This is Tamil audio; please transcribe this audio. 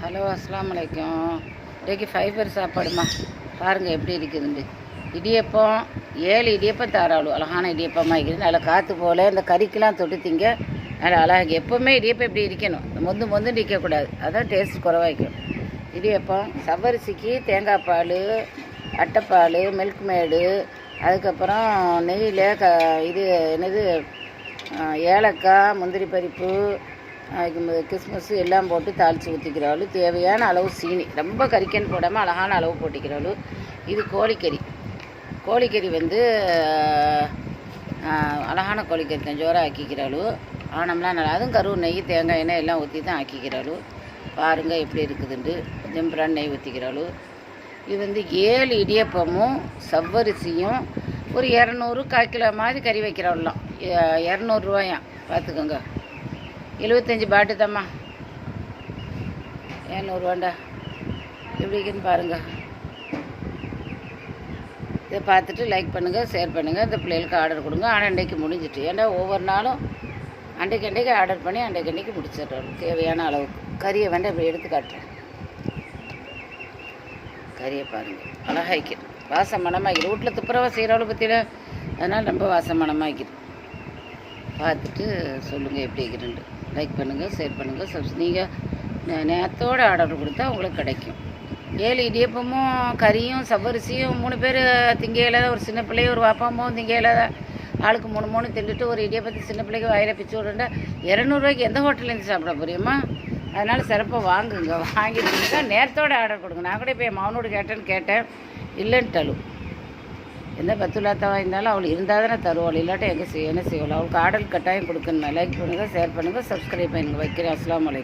ஹலோ அஸ்ஸலாமு அலைக்கும். இன்றைக்கி ஃபைபர் சாப்பாடுமா பாருங்கள் எப்படி இருக்குதுண்டு. இடியப்பம் 7 இடியப்பம் தாராளம் அழகான இடியப்பமாக இருக்குது. நல்லா காற்று போல் இந்த கறிக்கெலாம் தொட்டு திங்க நல்லா அழகாக. எப்போவுமே இடியப்பம் இப்படி இருக்கணும், மொந்து நிற்கக்கூடாது, அதான் டேஸ்ட் குறவாய்க்கும். இடியப்பம் சவ்வரிசிக்கு தேங்காய் பால், அட்டைப்பால், மில்க் மேடு, அதுக்கப்புறம் நெய்யில் இது என்னது ஏலக்காய், முந்திரி பருப்பு, கிஸ்மிஸ் எல்லாம் போட்டு தாளித்து ஊற்றிக்கிறாள். தேவையான அளவு சீனி, ரொம்ப கறிக்கன்னு போடாமல் அழகான அளவு போட்டிக்கிறாள். இது கோழிக்கறி வந்து அழகான கோழிக்கறி தான் ஜோராக ஆக்கிக்கிறாள். ஆனம்லாம் நல்லா, அதுவும் கருவு நெய் தேங்காய் எண்ணெய் எல்லாம் ஊற்றி தான் ஆக்கிக்கிறாள். பாருங்கள் எப்படி இருக்குதுண்டு. ஜம்பரான் நெய் ஊற்றிக்கிறாள். இது வந்து 7 இடியப்பமும் சவ்வரிசியும் ஒரு 200 1/4 கிலோ மாதிரி கறி வைக்கிறாள்லாம். 200 ரூபாயாம், பார்த்துக்கோங்க. 75 பாட்டு தாம்மா, 700 ரூபாண்டா. எப்படி இருக்குன்னு பாருங்கள். இதை பார்த்துட்டு லைக் பண்ணுங்கள், ஷேர் பண்ணுங்கள். இந்த பிள்ளைகளுக்கு ஆர்டர் கொடுங்க. ஆனால் அன்றைக்கு முடிஞ்சிட்டு, ஏன்னா ஒவ்வொரு நாளும் அன்றைக்கு ஆர்டர் பண்ணி அன்றைக்கு முடிச்சிடுறோம். தேவையான அளவுக்கு கறியை வேண்டாம் இப்படி எடுத்து காட்டுறேன். கறியை பாருங்கள், அழகாய்க்குது, வாசம் மனமாகிது. வீட்டில் துப்புரவாக செய்கிறவளை பற்றியில், அதனால் ரொம்ப வாசம் மனமாகிது. பார்த்துட்டு சொல்லுங்கள் எப்படி இருக்குதுண்டு. லைக் பண்ணுங்கள், ஷேர் பண்ணுங்கள். நீங்கள் நேரத்தோடு ஆர்டர் கொடுத்தா உங்களுக்கு கிடைக்கும். 7 இடியப்பமும் கறியும் சவ்வரிசியும் 3 பேர் திங்கையில், ஒரு சின்ன பிள்ளைய ஒரு வாப்பாமும் திங்கையில், ஆளுக்கு 3 தின்னுட்டு ஒரு இடியப்பத்தை சின்ன பிள்ளைக்கு வாயில் பிச்சு விடுண்டா 200 ரூபாய்க்கு எந்த ஹோட்டல்லேருந்து சாப்பிட போறியம்மா? அதனால் சிறப்பாக வாங்குங்க. வாங்கிட்டு நேரத்தோடு ஆர்டர் கொடுங்க. நான் கூட இப்போ என் மகனோடு கேட்டேன், இல்லைன்ட்டாலும். எந்த பத்துலாத்தா இருந்தாலும் அவள் இருந்தால் தானே தருவாள், இல்லாட்ட என்ன செய்வாள்? அவளுக்கு ஆர்டர் கட்டாயம் கொடுக்கணுமே. லைக் பண்ணுங்கள், ஷேர் பண்ணுங்கள், சப்ஸ்கிரைப் பண்ணுங்கள். வைக்கிறேன். அஸ்ஸலாமு அலைக்கும்.